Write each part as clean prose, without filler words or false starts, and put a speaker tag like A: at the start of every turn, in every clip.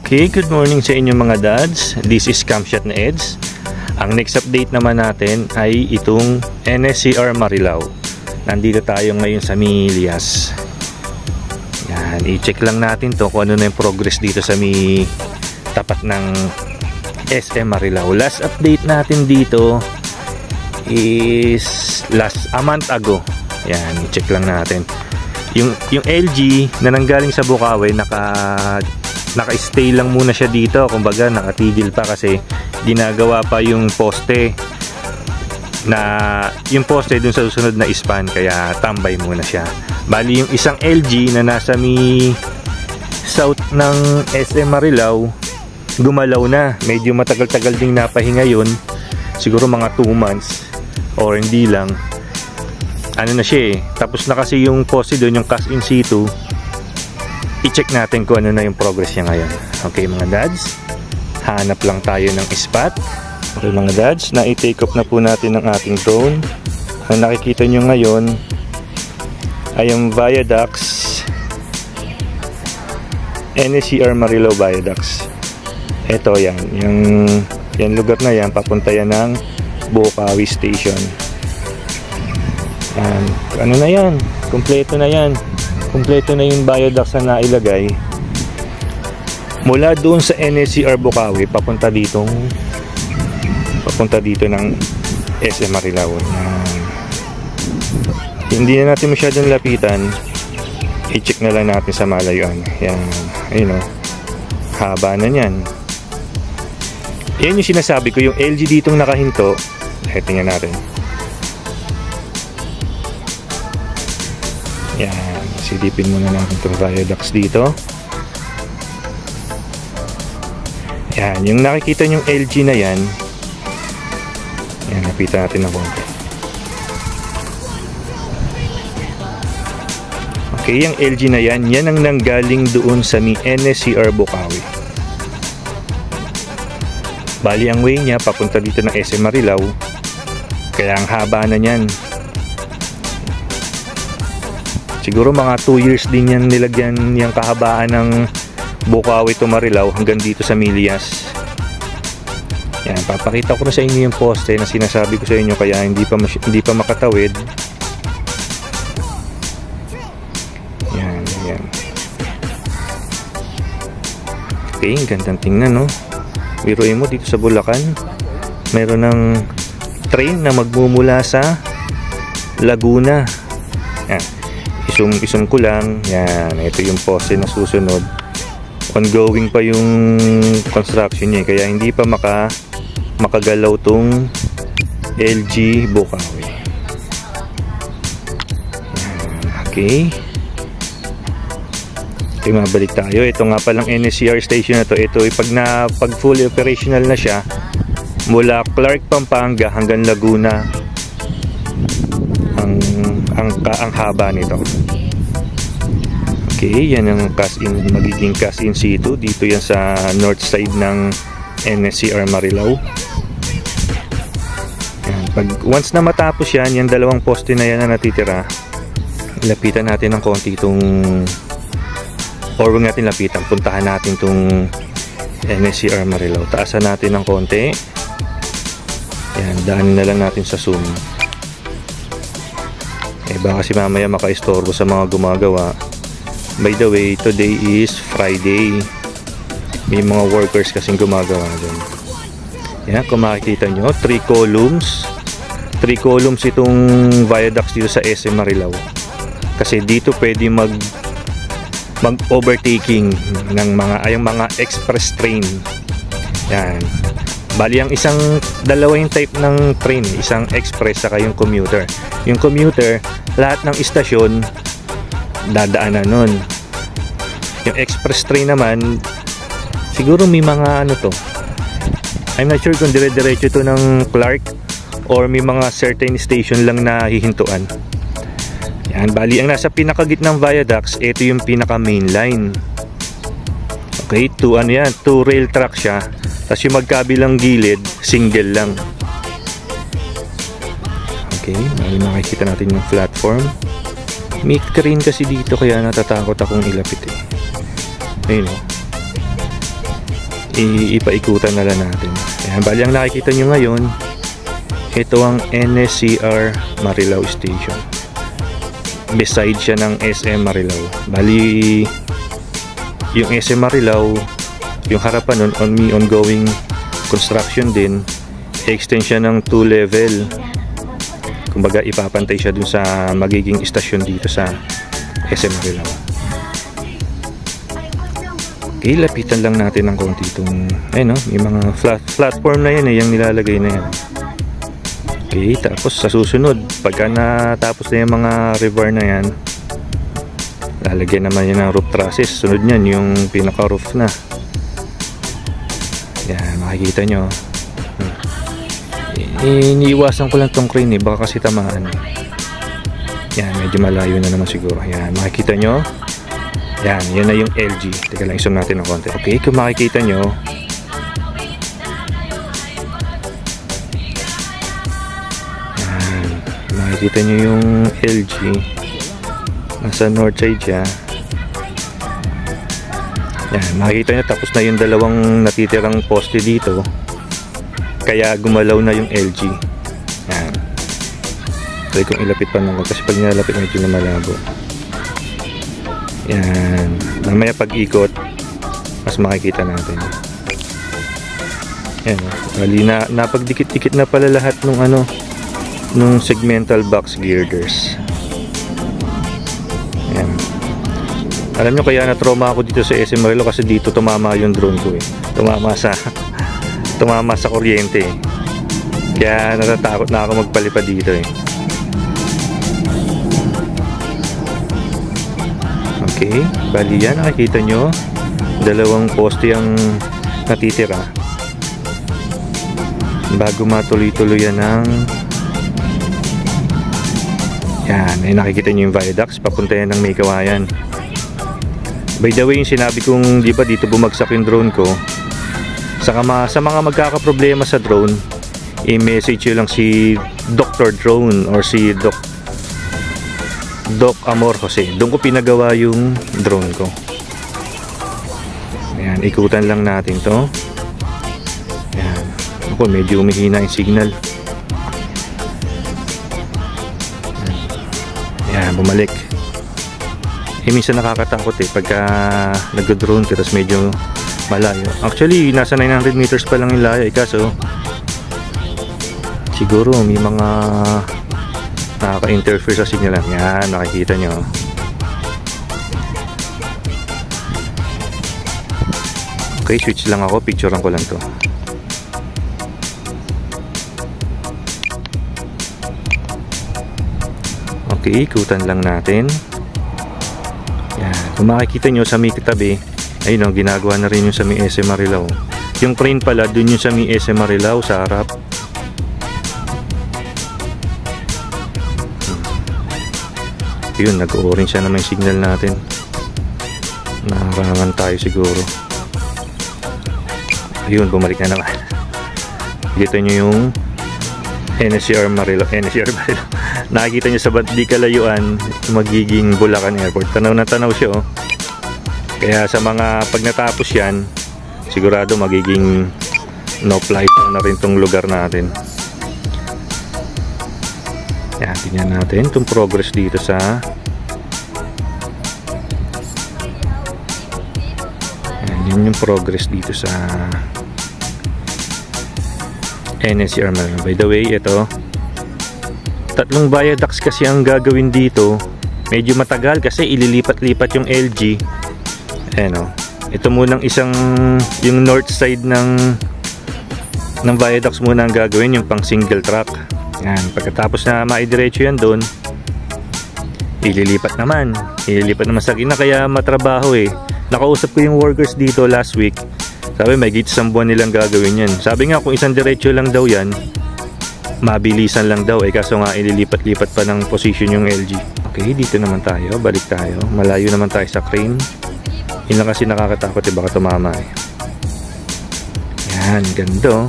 A: Okay, good morning sa inyo mga dads. This is Camshot na Eds. Ang next update naman natin ay itong NSCR Marilao. Nandito tayo ngayon sa Milias. Yan, i-check lang natin to kung ano na yung progress dito sa tapat ng SM Marilao. Last update natin dito is a month ago. Yan, i-check lang natin. Yung LG na nanggaling sa Bukawi, naka-stay lang muna siya dito. Kumbaga nakatigil pa kasi ginagawa pa yung poste dun sa susunod na span, kaya tambay muna siya. Bali yung isang LG na nasa south ng SM Marilao, gumalaw na. Medyo matagal-tagal ding napahinga yun, siguro mga 2 months or hindi lang. Ano na siya eh, tapos na kasi yung poste doon, yung cast in situ. I-check natin kung ano na yung progress niya ngayon. Okay mga dads, hanap lang tayo ng spot. Okay mga dads, na-take off na po natin ng ating drone. Ang nakikita nyo ngayon ay yung viaducts, NSCR Marilao viaducts. Ito yan, yung lugar na yan, papunta yan ng Bukawi Station. Ano na yan, kompleto na yan. Kompleto na yung viaducts na nailagay mula doon sa NSCR Bukawi papunta dito ng SM Marilao. Hindi na natin masyadong lapitan, i-check na lang natin sa malayuan. Yan, ayun o, haba na yan. Yan yung sinasabi ko, yung LG ditong nakahinto. Tingnan natin. Yan, silipin muna natin itong viaducts dito. Yan, yung nakikita yung LG na yan. Yan, napitan natin ng konti. Okay, yung LG na yan, yan ang nanggaling doon sa NSCR Bukawi. Bali ang way niya papunta dito ng SM Marilao, kaya ang haba na niyan. Siguro mga 2 years din yan nilagyan yung kahabaan ng Bukawi to Marilao hanggang dito sa Milias. Yan, papakita ko na sa inyo yung poste na sinasabi ko sa inyo, kaya hindi pa makatawid. Yan, yan. Okay, gandang tingnan, no? Biruin mo, dito sa Bulacan mayroon ng train na magmumula sa Laguna. Yan, isum ko lang. Yan, ito yung poste na susunod. Ongoing pa yung construction niya, kaya hindi pa makagalaw tong LG Bukawi. Okay, mabalik tayo. Ito nga palang NSCR station na to. Ito ay pag fully operational na siya, mula Clark, Pampanga hanggang Laguna ang haba nito. Okay, yan ang magiging cast in situ. Dito yan sa north side ng NSCR Marilao. Yan, once na matapos yan, yung dalawang poste na yan na natitira, lapitan natin ng konti itong, or huwag natin lapitan, puntahan natin itong NSCR Marilao. Taasan natin ng konti. Yan, daanin na lang natin sa zoom. Baka kasi mamaya maka-istorbo sa mga gumagawa. By the way, today is Friday. May mga workers kasing gumagawa dyan. Yan, kung makikita nyo, 3 columns. 3 columns itong viaducts dito sa SM Marilao. Kasi dito pwede mag-overtaking ng mga express train. Yan. Bali ang dalawa yung type ng train, isang express saka yung commuter. Yung commuter, lahat ng istasyon dadaanan nun. Yung express train naman, siguro may mga I'm not sure kung dire-diretso to ng Clark or may mga certain station lang na hihintuan. Yan, bali ang nasa pinakagitnang viaducts, ito yung pinaka main line. Okay, 2 rail track siya. Tapos yung magkabilang gilid, single lang. Okay, makikita natin yung platform. May crane kasi dito, kaya natatakot akong ilapit eh. Ayun o. ipaikutan na lang natin. Ayan, bali ang nakikita nyo ngayon, ito ang NSCR Marilao Station. Beside siya ng SM Marilao. Bali yung SM Marilao, yung harapan nun ongoing construction din. I-extend siya ng 2 level. Kumbaga ipapantay siya dun sa magiging istasyon dito sa SM Marilao. Okay, lapitan lang natin ng konti itong yung mga platform na yan, yung nilalagay na yan. Okay, tapos sa susunod, pagka natapos na yung mga rebar na yan, lalagyan naman yan ng roof trusses. Sunod nyan yung pinaka roof na. Yan, makikita nyo. Iniiwasan ko lang tong crane baka kasi tamaan. Yan, medyo malayo na naman siguro. Yan, makikita nyo. Yan, yan na yung LG. Teka lang, isum natin ng konti. Okay, kung makikita nyo, makikita nyo yung LG nasa north side siya. Yan, makikita nyo tapos na yung dalawang natitirang poste dito, kaya gumalaw na yung LG. Yan, try kong ilapit pa naman kasi pag nilalapit medyo na malabo. Yan, mamaya pag ikot mas makikita natin. Yan, bali na napagdikit-dikit na pala lahat nung nung segmental box girders. Ayan. Alam nyo kaya na-trauma ako dito sa SM Marilao kasi dito tumama yung drone ko tumama sa kuryente kaya natatakot na ako magpalipad dito Okay, bali yan, nakikita nyo dalawang poste ang natitira bago matuloy-tuloy yan ng yan, ay nakikita nyo yung viaducts papunta yan ng May Kawayan. By the way, yung sinabi kong di ba dito bumagsak yung drone ko, sa mga magkakaproblema sa drone, i-message nyo lang si Dr. Drone or si Doc Amor Jose. Doon ko pinagawa yung drone ko. Ayan, ikutan lang natin to. Ayan, ako medyo umihina yung signal. Ayan, bumalik. Minsan nakakatakot pagka nag-drone ka tapos medyo malayo. Actually, nasa 900 meters pa lang yung layo kaso siguro may mga nakaka-interfere sa signal. Yan, nakikita nyo. Okay, switch lang ako, picturean ko lang to. Okay, ikutan lang natin. Yan, kung makikita nyo sa may katabi, ayun o, ginagawa na rin yung sa may SM Marilao. Yung crane pala, dun yung sa may SM Marilao sa harap. Yun, nag-orange siya naman yung signal natin. Nakarangan tayo siguro. Ayun, bumalik na naman. Kita nyo yung NSCR Marilao. Nakikita nyo sa di kalayuan magiging Bulacan Airport. Tanaw na tanaw siya oh. Kaya sa mga pag natapos yan, sigurado magiging no flight na rin tong lugar natin. Yan, tingnan natin itong progress dito sa yan yung progress dito sa NSCR Marilao. By the way, ito tatlong viaducts kasi ang gagawin dito. Medyo matagal kasi ililipat-lipat yung LG. Ayan o. Ito munang isang yung north side ng viaducts muna ang gagawin, yung pang single track. Yan, pagkatapos na maidiretso yan doon, ililipat naman sa gina, kaya matrabaho Nakausap ko yung workers dito last week, sabi may git isang buwan nilang gagawin yan. Sabi nga kung isang diretso lang daw yan, mabilisan lang daw kaso nga ililipat-lipat pa ng position yung LG. Okay, dito naman tayo, balik tayo, malayo naman tayo sa crane. Yun lang kasi nakakatakot baka tumama Yan, ganda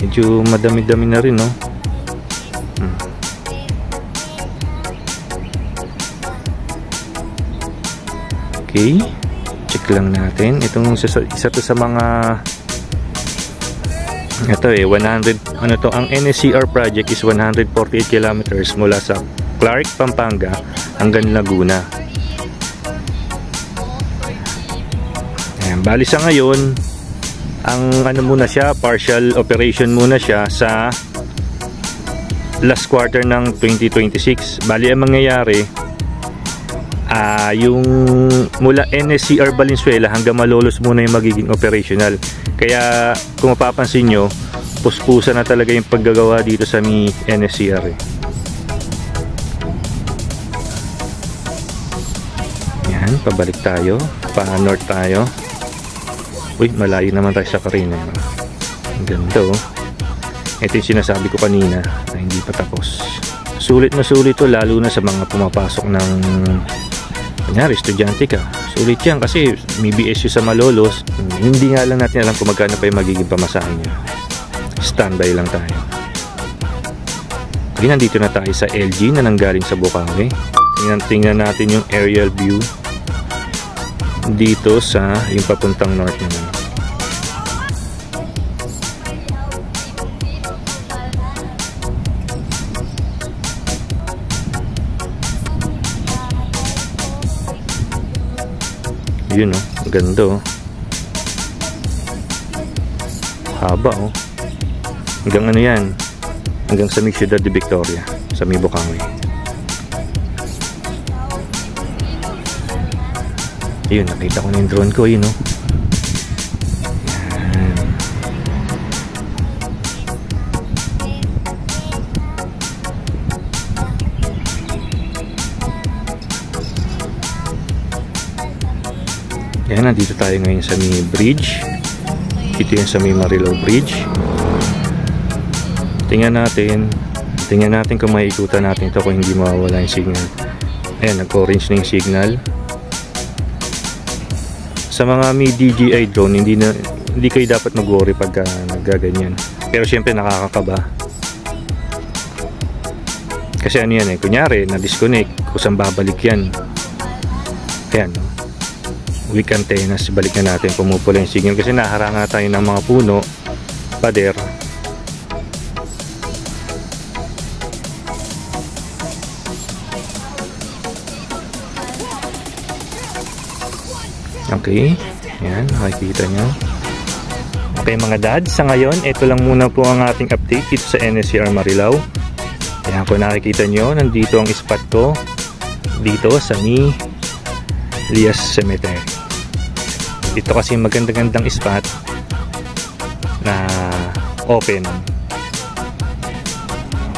A: medyo madami-dami na rin Okay, check lang natin itong isa to sa mga Ito 100, ano to, ang NSCR project is 148 kilometers mula sa Clark, Pampanga hanggang Laguna. Ayan, bali sa ngayon, ang ano muna siya, partial operation muna siya sa last quarter ng 2026. Bali ang mangyayari, yung mula NSCR Valenzuela hanggang Malolos muna yung magiging operational. Kaya kung mapapansin nyo, puspusa na talaga yung paggagawa dito sa NSCR Yan, pabalik tayo, pa north tayo. Uy, malayo naman tayo sa Carino. Ang ganda oh. Ito yung sinasabi ko kanina na hindi pa tapos. Sulit na sulit to, lalo na sa mga pumapasok ng kunyari, estudyante ka. Sulit yan kasi may BSU sa Malolos. Hindi nga lang natin alam kung magkano pa yung magiging pamasahe niya. Standby lang tayo. Okay, nandito na tayo sa LG na nanggaling sa Bukawi. Tingnan natin yung aerial view dito sa yung papuntang north naman. Yun oh, ganda oh. Haba oh. Hanggang ano yan? Hanggang sa Ciudad de Victoria, sa may Bukawi. Yun, nakita ko na yung drone ko, yun oh. Yan, nandito tayo ngayon sa may bridge. Ito yung sa may Marilao Bridge. Tingnan natin kung maikutan natin ito, kung hindi mawawala yung signal. Ayan, nag-orange na yung signal. Sa mga may DJI drone, hindi kayo dapat mag-worry pagka nagaganyan. Pero syempre nakakakaba. Kasi ano yan kunyari na-disconnect, kusang babalik yan. Ayan, weak antennas, balik na natin, pumupula yung signal kasi naharangan na tayo ng mga puno, pader. Okay, yan, makikita nyo. Okay mga dads, sa ngayon, ito lang muna po ang ating update dito sa NSCR Marilao. Ayan, kung nakikita nyo, nandito ang spot ko dito sa ni Lias Cemetery. Dito kasi magandang spot na open.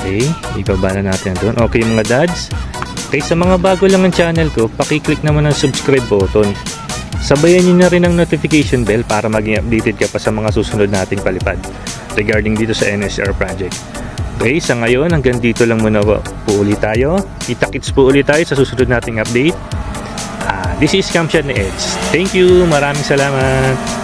A: Okay, ibaba na natin doon. Okay mga dads, okay, sa mga bago lang ang channel ko, pakiclick naman ang subscribe button. Sabayan nyo na rin ang notification bell para maging updated ka pa sa mga susunod nating palipad regarding dito sa NSCR project. Okay, sa ngayon hanggang dito lang muna po ulit tayo. Kita-kits po ulit tayo sa susunod nating update. This is Kamshad ni Edge. Thank you, maraming salamat.